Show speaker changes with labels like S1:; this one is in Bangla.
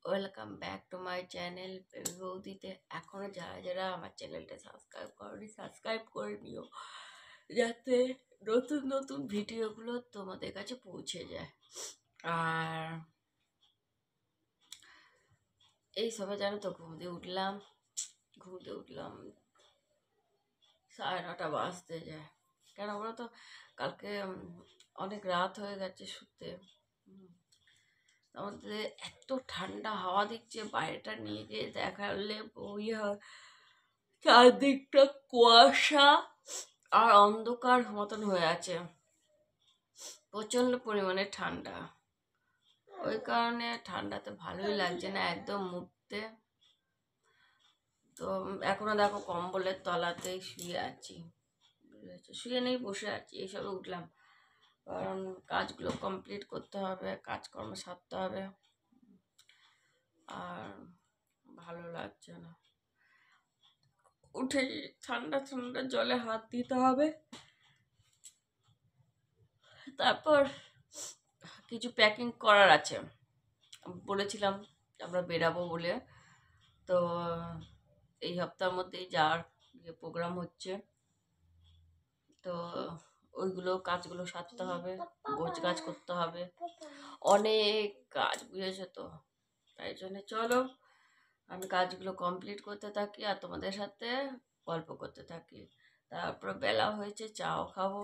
S1: Welcome back to my channel baby বৌদিতে। এখনও যারা যারা আমার চ্যানেলটা সাবস্ক্রাইব করনি সাবস্ক্রাইব করে নিও, যাতে নতুন নতুন ভিডিওগুলো তোমাদের কাছে পৌঁছে যায়। আর এই সবে জানো তো ঘুম দিয়ে উঠলাম 9:30 বাজতে যায়। কেন বলো তো, কালকে অনেক রাত হয়ে গেছে শুতে। আমাদের এত ঠান্ডা হাওয়া দিচ্ছে, বাইরেটা নিয়ে গিয়ে দেখালে বই হয়, চারদিকটা কুয়াশা আর অন্ধকার মতন হয়ে আছে, প্রচন্ড পরিমাণে ঠান্ডা। ওই কারণে ঠান্ডাতে ভালোই লাগছে না একদম মুড়তে। তো এখনো দেখো কম্বলের তলাতেই শুয়ে আছি, শুয়ে নেই বসে আছি। এইসবে উঠলাম কারণ কাজগুলো কমপ্লিট করতে হবে, কাজকর্ম সারতে হবে। আর ভালো লাগছে না, উঠে ঠান্ডা ঠান্ডা জলে হাত দিতে হবে। তারপর কিছু প্যাকিং করার আছে, বলেছিলাম আমরা বেরাবো বলে। তো এই সপ্তাহের মধ্যেই যাওয়ার প্রোগ্রাম হচ্ছে, তো ওইগুলো কাজগুলো সারতে হবে, গোছ গাছ করতে হবে, অনেক কাজ, বুঝেছো তো। তাই জন্য চলো আমি কাজগুলো কমপ্লিট করতে থাকি আর তোমাদের সাথে গল্প করতে থাকি। তারপর বেলা হয়েছে, চাও খাবো।